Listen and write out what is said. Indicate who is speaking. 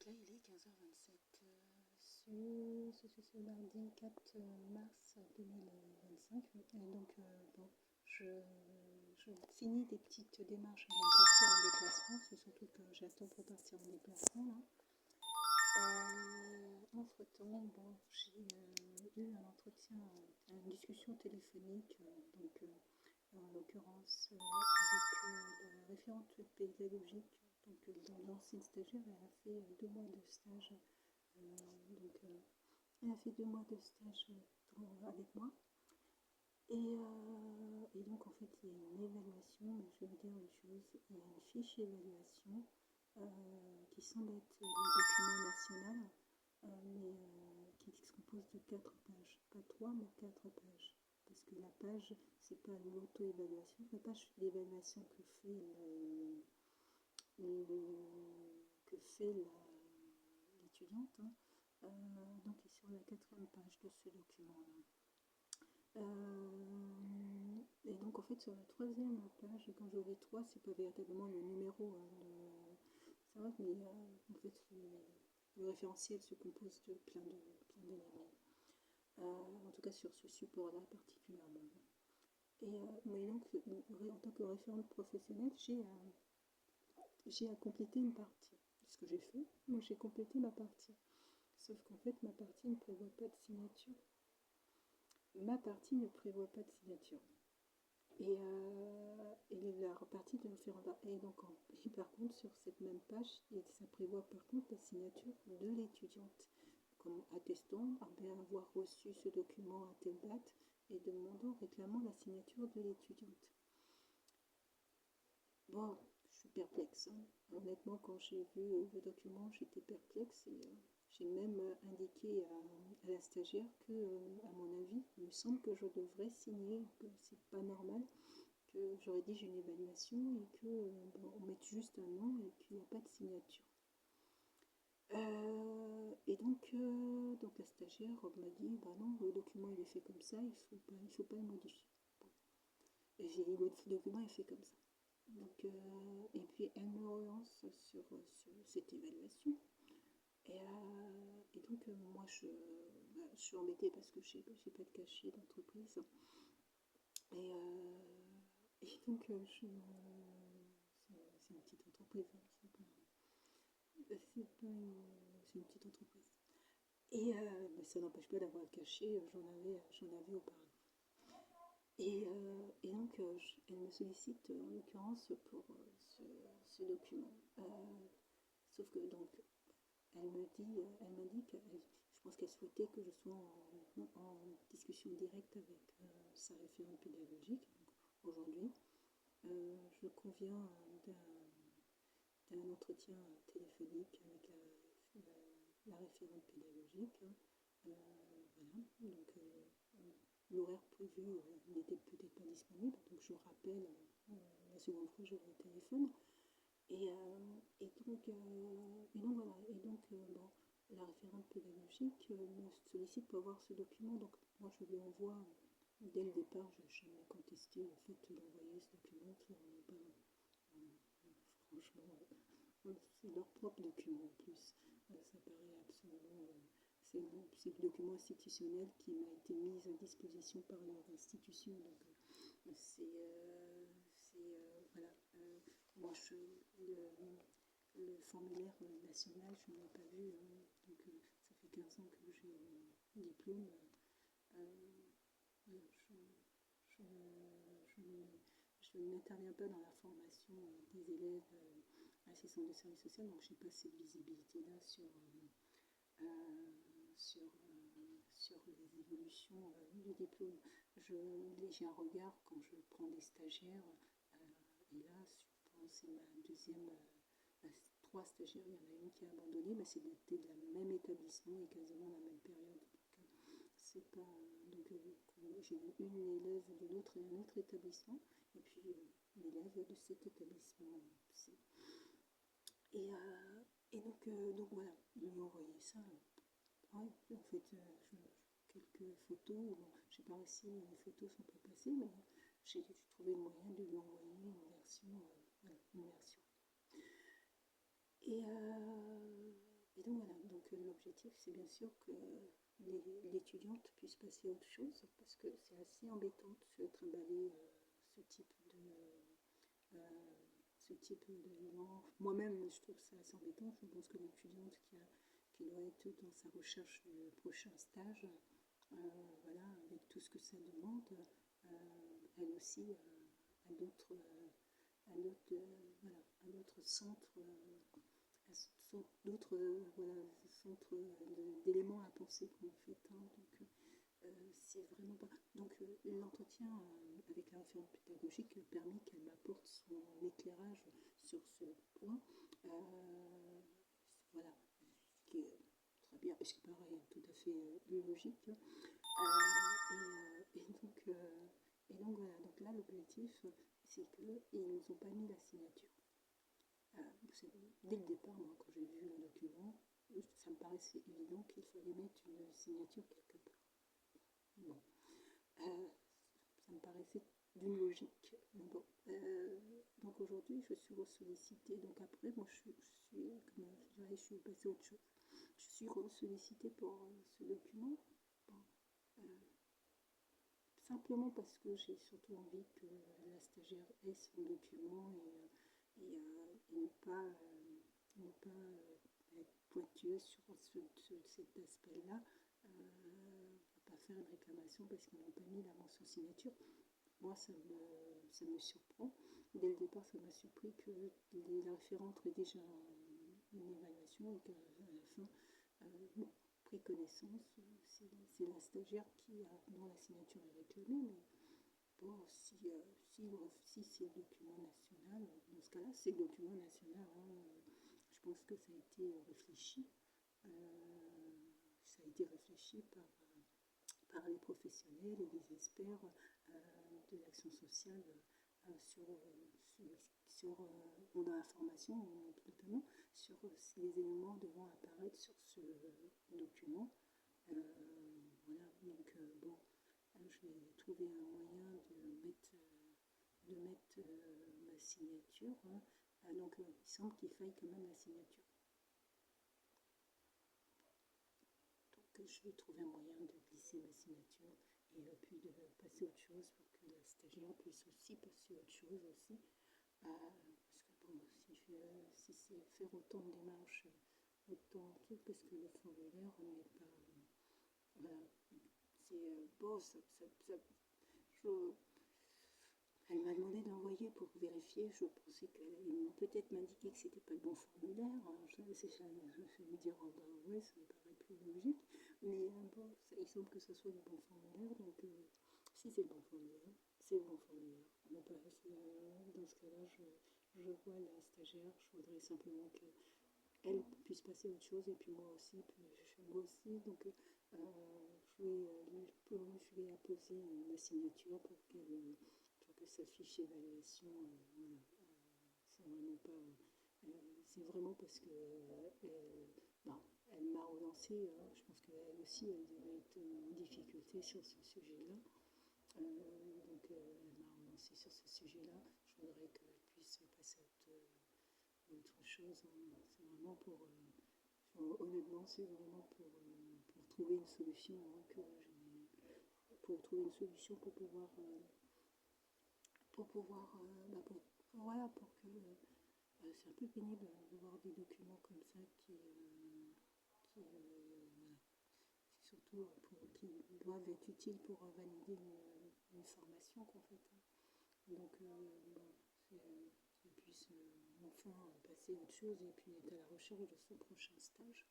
Speaker 1: Donc là, il est 15h27 ce mardi 4 mars 2025. Et donc, bon, je finis des petites démarches avant de partir en déplacement. C'est surtout que j'attends pour partir en déplacement là. Entre-temps, bon, j'ai eu un entretien, une discussion téléphonique, en l'occurrence avec la référente pédagogique. Donc l'ancienne stagiaire, elle a fait 2 mois de stage. Elle a fait 2 mois de stage avec moi. Et donc en fait, il y a une évaluation, mais je vais vous dire une chose, il y a une fiche évaluation qui semble être le document national, qui se compose de 4 pages, pas 3 mais 4 pages. Parce que la page, c'est pas l'auto-évaluation, la page d'évaluation que fait l'étudiante, donc est sur la 4e page de ce document-là. Et donc en fait sur la 3e page, quand je dis 3, c'est pas véritablement le numéro ça va, mais en fait le référentiel se compose de plein d'éléments. En tout cas sur ce support-là particulièrement. Mais donc en tant que référente professionnelle, j'ai à compléter une partie. Ce que j'ai fait, moi j'ai complété ma partie. Sauf qu'en fait ma partie ne prévoit pas de signature. Ma partie ne prévoit pas de signature. Et la partie de référent. Et par contre, sur cette même page, ça prévoit par contre la signature de l'étudiante, comme attestant avoir reçu ce document à telle date et réclamant la signature de l'étudiante. Bon, je suis perplexe. Honnêtement, quand j'ai vu le document, j'étais perplexe et j'ai même indiqué à la stagiaire que, à mon avis, il me semble que je devrais signer, que c'est pas normal, que j'aurais dit j'ai une évaluation et que on mette juste un nom et qu'il n'y a pas de signature. Et donc la stagiaire m'a dit bah non, le document il est fait comme ça, il faut pas le modifier. Bon. Et j'ai dit le document est fait comme ça. Donc, et puis elle me relance sur cette évaluation. Et donc moi je suis embêtée parce que j'ai pas de cachet d'entreprise. Et donc c'est une petite entreprise, hein, c'est une petite entreprise. Et ça n'empêche pas d'avoir le cachet, j'en avais auparavant. Et donc elle me sollicite en l'occurrence pour ce document. Sauf que donc elle m'indique, je pense qu'elle souhaitait que je sois en discussion directe avec sa référente pédagogique. Donc aujourd'hui, je conviens d'un entretien téléphonique avec la référente pédagogique. Voilà, donc l'horaire prévu n'était peut-être pas disponible, donc je rappelle la seconde fois je l'ai au téléphone. Voilà. Bon, la référente pédagogique me sollicite pour avoir ce document, donc moi je lui envoie dès le départ, je n'ai jamais contesté le fait d'envoyer ce document, franchement, c'est leur propre document en plus, ça paraît absolument, c'est le document institutionnel qui m'a été mis à disposition par leur institution, donc voilà, moi le formulaire national, je ne l'ai pas vu, donc ça fait 15 ans que j'ai mon diplôme, je n'interviens pas dans la formation des élèves assistants de service social, donc je n'ai pas cette visibilité-là sur les évolutions du diplôme. J'ai un regard quand je prends des stagiaires, et là, je pense c'est ma deuxième, 3 stagiaires, il y en a une qui a abandonné, mais c'était de la même établissement et quasiment la même période. Donc, c'est pas, donc j'ai eu une élève de un autre établissement, et puis une élève de cet établissement-ci. Et donc voilà, ils m'ont envoyé ça. Ouais, en fait, quelques photos, bon, j'ai pas réussi, les photos sont pas passées, mais j'ai trouvé le moyen de lui envoyer une version. Et l'objectif, c'est bien sûr que l'étudiante puisse passer à autre chose, parce que c'est assez embêtant de se trimballer ce type de, euh, ce type d'éléments. Moi-même, je trouve ça assez embêtant. Je pense que l'étudiante qui doit être dans sa recherche du prochain stage, voilà, avec tout ce que ça demande, elle aussi a d'autres voilà, à d'autres centres, d'autres voilà, centres d'éléments à penser en fait. Hein, donc c'est vraiment pas. Donc l'entretien avec la référente pédagogique a permis qu'elle m'apporte son éclairage sur ce point. Voilà, ce qui est très bien, et ce qui paraît tout à fait logique. Et donc voilà, donc là l'objectif c'est qu'ils ne nous ont pas mis la signature. Dès le départ, moi, quand j'ai vu le document, ça me paraissait évident qu'il fallait mettre une signature quelque part. Bon. Ça me paraissait d'une logique. Bon. Donc aujourd'hui, je suis sollicitée. Donc après, moi, je suis passée à autre chose. Je suis sollicitée pour ce document. Bon. Simplement parce que j'ai surtout envie que la stagiaire ait son document et ne pas être pointueuse sur cet aspect-là. Pas faire une réclamation parce qu'ils n'ont pas mis la mention signature. Moi, ça me surprend. Dès le départ, ça m'a surpris que la référente rédige une évaluation et qu'à la fin, bon, pris connaissance, c'est la stagiaire dont la signature est réclamée, mais bon, si c'est le document national, dans ce cas-là, c'est le document national. Hein, je pense que ça a été réfléchi. Ça a été réfléchi par les professionnels et les experts de l'action sociale dans la formation, notamment sur les éléments devant apparaître sur ce document. Voilà, donc bon, je vais trouver un moyen de mettre ma signature. Hein. Donc il semble qu'il faille quand même la signature. Donc je vais trouver un moyen de glisser ma signature et puis de passer à autre chose pour que la stagiaire puisse aussi passer à autre chose aussi. Parce que bon, si c'est faire autant de démarches, autant de trucs, parce que le formulaire n'est pas. Voilà, c'est bon, elle m'a demandé d'envoyer pour vérifier. Je pensais qu'elle allait peut-être m'indiquer que c'était pas le bon formulaire. Je vais me dire, oh, bah ouais, ça me paraît plus logique. Mais bon, il semble que ce soit le bon formulaire. Donc, si c'est le bon formulaire, c'est le bon formulaire. Bon, bah, dans ce cas-là, je vois la stagiaire. Je voudrais simplement qu'elle puisse passer à autre chose. Et puis moi aussi. Donc, je vais apposer ma signature pour que sa fiche évaluation, voilà, c'est vraiment pas, c'est vraiment parce que bon, elle m'a relancé. Je pense qu'elle aussi, elle devait être en difficulté sur ce sujet-là. Donc, elle m'a relancé sur ce sujet-là. Je voudrais qu'elle puisse passer à autre chose. Hein. C'est vraiment honnêtement, c'est vraiment pour trouver une solution. Hein, pour trouver une solution pour pouvoir voilà, pour que c'est un peu pénible de voir des documents comme ça voilà, surtout qui doivent être utiles pour valider une formation qu'on fait. Hein. Donc bon, qu'elle puisse enfin passer à autre chose et puis être à la recherche de son prochain stage.